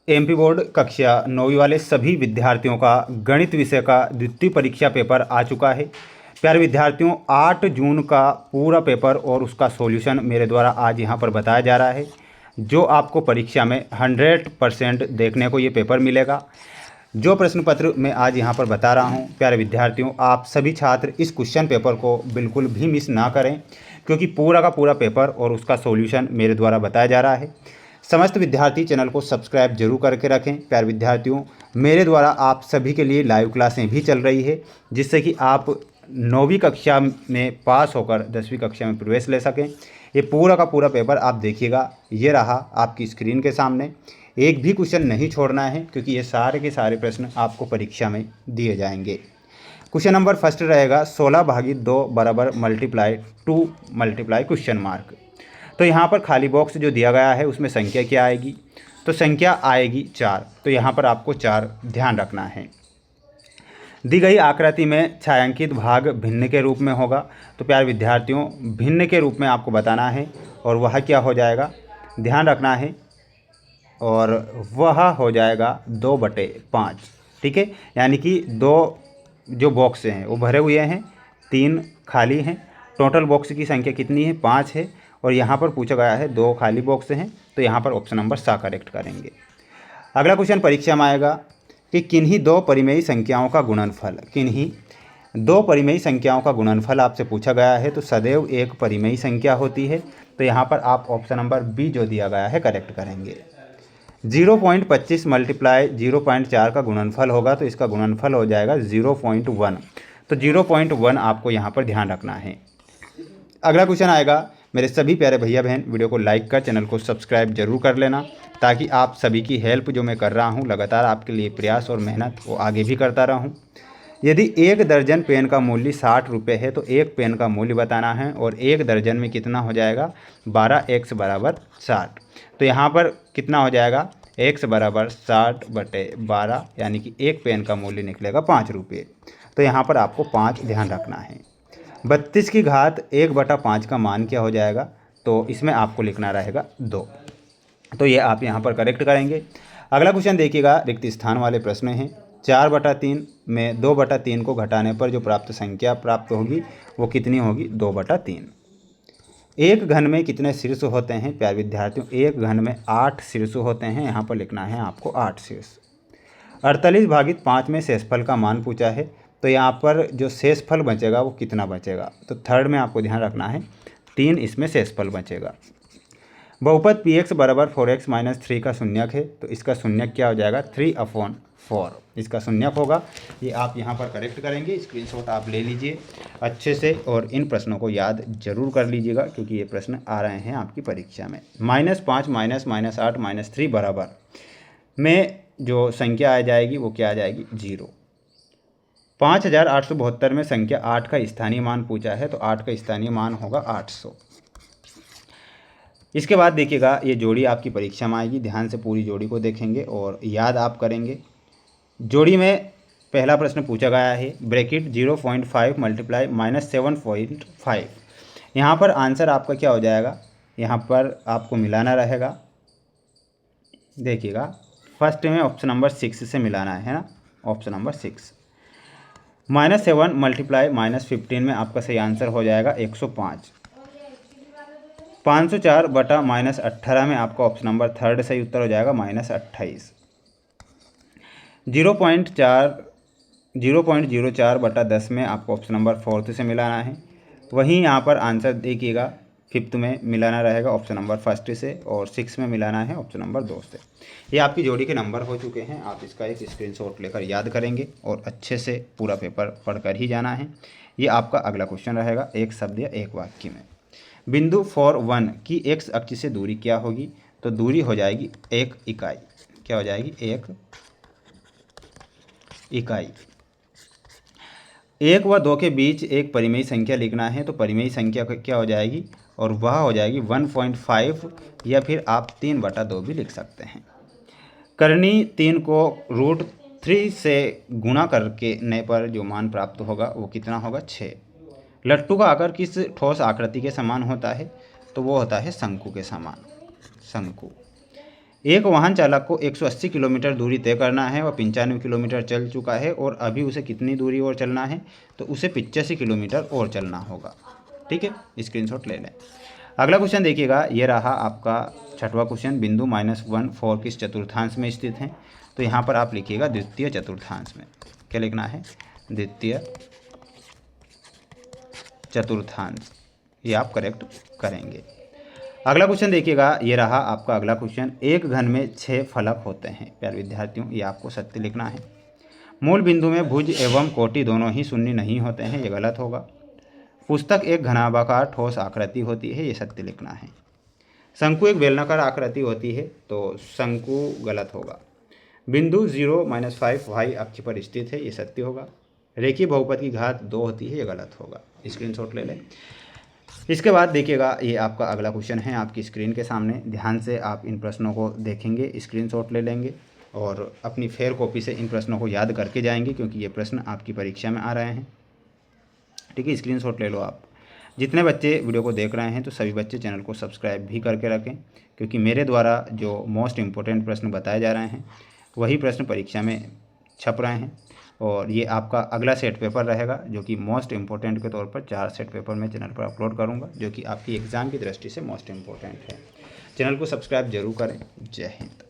MP board कक्षा 9वीं वाले सभी विद्यार्थियों का गणित विषय का द्वितीय परीक्षा पेपर आ चुका है। प्यारे विद्यार्थियों, 8 जून का पूरा पेपर और उसका सॉल्यूशन मेरे द्वारा आज यहाँ पर बताया जा रहा है, जो आपको परीक्षा में 100% देखने को ये पेपर मिलेगा। जो प्रश्न पत्र मैं आज यहाँ पर बता रहा हूँ, प्यारे विद्यार्थियों, आप सभी छात्र इस क्वेश्चन पेपर को बिल्कुल भी मिस ना करें, क्योंकि पूरा का पूरा पेपर और उसका सॉल्यूशन मेरे द्वारा बताया जा रहा है। समस्त विद्यार्थी चैनल को सब्सक्राइब जरूर करके रखें। प्यारे विद्यार्थियों, मेरे द्वारा आप सभी के लिए लाइव क्लासें भी चल रही है, जिससे कि आप 9वीं कक्षा में पास होकर 10वीं कक्षा में प्रवेश ले सकें। ये पूरा का पूरा पेपर आप देखिएगा, ये रहा आपकी स्क्रीन के सामने। एक भी क्वेश्चन नहीं छोड़ना है, क्योंकि ये सारे के सारे प्रश्न आपको परीक्षा में दिए जाएंगे। क्वेश्चन नंबर फर्स्ट रहेगा 16/2 बराबर मल्टीप्लाई 2 मल्टीप्लाई क्वेश्चन मार्क। तो यहाँ पर खाली बॉक्स जो दिया गया है उसमें संख्या क्या आएगी, तो संख्या आएगी 4। तो यहाँ पर आपको 4 ध्यान रखना है। दी गई आकृति में छायांकित भाग भिन्न के रूप में होगा। तो प्यारे विद्यार्थियों, भिन्न के रूप में आपको बताना है और वह क्या हो जाएगा, ध्यान रखना है, और वह हो जाएगा 2/5। ठीक है, यानी कि 2 जो बॉक्स हैं वो भरे हुए हैं, 3 खाली हैं। टोटल बॉक्स की संख्या कितनी है, 5 है, और यहाँ पर पूछा गया है 2 खाली बॉक्स हैं। तो यहाँ पर ऑप्शन नंबर सा करेक्ट करेंगे। अगला क्वेश्चन परीक्षा में आएगा कि किन्हीं 2 परिमेयी संख्याओं का गुणनफल, किन्हीं 2 परिमेयी संख्याओं का गुणनफल आपसे पूछा गया है, तो सदैव एक परिमेयी संख्या होती है। तो यहाँ पर आप ऑप्शन नंबर बी जो दिया गया है करेक्ट करेंगे। 0.25 मल्टीप्लाई 0.4 का गुणनफल होगा, तो इसका गुणनफल हो जाएगा 0.1। तो 0.1 आपको यहाँ पर ध्यान रखना है। अगला क्वेश्चन आएगा, मेरे सभी प्यारे भैया बहन वीडियो को लाइक कर चैनल को सब्सक्राइब जरूर कर लेना, ताकि आप सभी की हेल्प जो मैं कर रहा हूँ लगातार आपके लिए प्रयास और मेहनत वो आगे भी करता रहूँ। यदि 1 दर्जन पेन का मूल्य 60 रुपये है, तो 1 पेन का मूल्य बताना है, और 1 दर्जन में कितना हो जाएगा, 12x बराबर 60। तो यहाँ पर कितना हो जाएगा, x बराबर 60/12, यानी कि 1 पेन का मूल्य निकलेगा 5 रुपये। तो यहाँ पर आपको 5 ध्यान रखना है। 32 की घात 1/5 का मान क्या हो जाएगा, तो इसमें आपको लिखना रहेगा 2। तो ये आप यहाँ पर करेक्ट करेंगे। अगला क्वेश्चन देखिएगा, रिक्त स्थान वाले प्रश्न हैं। 4/3 में 2/3 को घटाने पर जो प्राप्त संख्या प्राप्त होगी वो कितनी होगी, 2/3। एक घन में कितने शीर्ष होते हैं, प्यारे विद्यार्थियों, एक घन में 8 शीर्ष होते हैं। यहाँ पर लिखना है आपको 8 शीर्ष। 48/5 में शेषफल का मान पूछा है, तो यहाँ पर जो शेषफल बचेगा वो कितना बचेगा, तो थर्ड में आपको ध्यान रखना है 3 इसमें शेषफल बचेगा। बहुपद px बराबर 4x - 3 का शून्यक है, तो इसका शून्यक क्या हो जाएगा, 3/4 इसका शून्यक होगा। ये आप यहाँ पर करेक्ट करेंगे। स्क्रीनशॉट आप ले लीजिए अच्छे से, और इन प्रश्नों को याद जरूर कर लीजिएगा, क्योंकि ये प्रश्न आ रहे हैं आपकी परीक्षा में। -5 -8 -3 बराबर में जो संख्या आ जाएगी वो क्या आ जाएगी, 0। 5872 में संख्या 8 का स्थानीय मान पूछा है, तो 8 का स्थानीय मान होगा 800। इसके बाद देखिएगा, ये जोड़ी आपकी परीक्षा में आएगी। ध्यान से पूरी जोड़ी को देखेंगे और याद आप करेंगे। जोड़ी में पहला प्रश्न पूछा गया है, ब्रैकेट 0.5 मल्टीप्लाई -7.5। यहाँ पर आंसर आपका क्या हो जाएगा, यहाँ पर आपको मिलाना रहेगा। देखिएगा, फर्स्ट में ऑप्शन नंबर 6 से मिलाना है ना, ऑप्शन नंबर 6। -7 मल्टीप्लाई -15 में आपका सही आंसर हो जाएगा 105। 504/-18 में आपका ऑप्शन नंबर थर्ड सही उत्तर हो जाएगा -28। 0.04/10 में आपको ऑप्शन नंबर फोर्थ से मिलाना है। वहीं यहाँ पर आंसर देखिएगा, फिफ्थ में मिलाना रहेगा ऑप्शन नंबर फर्स्ट से, और 6 में मिलाना है ऑप्शन नंबर 2 से। ये आपकी जोड़ी के नंबर हो चुके हैं। आप इसका एक स्क्रीनशॉट लेकर याद करेंगे और अच्छे से पूरा पेपर पढ़कर ही जाना है। ये आपका अगला क्वेश्चन रहेगा, एक शब्द या एक वाक्य में। बिंदु 4, 1 की x अक्ष से दूरी क्या होगी, तो दूरी हो जाएगी 1 इकाई। क्या हो जाएगी, 1 इकाई। 1 व 2 के बीच एक परिमेयी संख्या लिखना है, तो परिमेयी संख्या क्या हो जाएगी, और वह हो जाएगी 1.5, या फिर आप 3/2 भी लिख सकते हैं। करनी 3 को √3 से गुणा करने पर जो मान प्राप्त होगा वो कितना होगा, 6। लट्टू का आकार किस ठोस आकृति के समान होता है, तो वो होता है शंकु के समान, शंकु। एक वाहन चालक को 180 किलोमीटर दूरी तय करना है, वह 95 किलोमीटर चल चुका है और अभी उसे कितनी दूरी और चलना है, तो उसे 85 किलोमीटर और चलना होगा। ठीक है, स्क्रीनशॉट ले लें। अगला क्वेश्चन देखिएगा, ये रहा आपका छठवां क्वेश्चन। बिंदु -1 4 किस चतुर्थांश में स्थित है? तो यहाँ पर आप लिखिएगा द्वितीय चतुर्थांश में। क्या लिखना है? द्वितीय चतुर्थांश, ये आप करेक्ट करेंगे। अगला क्वेश्चन देखिएगा, ये रहा आपका अगला क्वेश्चन। एक घन में 6 फलक होते हैं। प्यारे विद्यार्थियों, ये आपको सत्य लिखना है। मूल बिंदु में भुज एवं कोटि दोनों ही शून्य नहीं होते हैं, ये गलत होगा। पुस्तक एक घनाभाकार ठोस आकृति होती है, ये सत्य लिखना है। शंकु एक बेलनाकार आकृति होती है, तो शंकु गलत होगा। बिंदु 0-5 y अक्ष पर स्थित है, ये सत्य होगा। रेखीय बहुपद की घात 2 होती है, ये गलत होगा। स्क्रीनशॉट ले लें। इसके बाद देखिएगा, ये आपका अगला क्वेश्चन है आपकी स्क्रीन के सामने। ध्यान से आप इन प्रश्नों को देखेंगे, स्क्रीनशॉट ले लेंगे और अपनी फेयर कॉपी से इन प्रश्नों को याद करके जाएंगे, क्योंकि ये प्रश्न आपकी परीक्षा में आ रहे हैं। ठीक है, स्क्रीनशॉट ले लो आप। जितने बच्चे वीडियो को देख रहे हैं, तो सभी बच्चे चैनल को सब्सक्राइब भी करके रखें, क्योंकि मेरे द्वारा जो मोस्ट इम्पोर्टेंट प्रश्न बताए जा रहे हैं वही प्रश्न परीक्षा में छप रहे हैं। और ये आपका अगला सेट पेपर रहेगा, जो कि मोस्ट इम्पोर्टेंट के तौर पर 4 सेट पेपर मैं चैनल पर अपलोड करूँगा, जो कि आपकी एग्ज़ाम की दृष्टि से मोस्ट इम्पोर्टेंट है। चैनल को सब्सक्राइब जरूर करें। जय हिंद।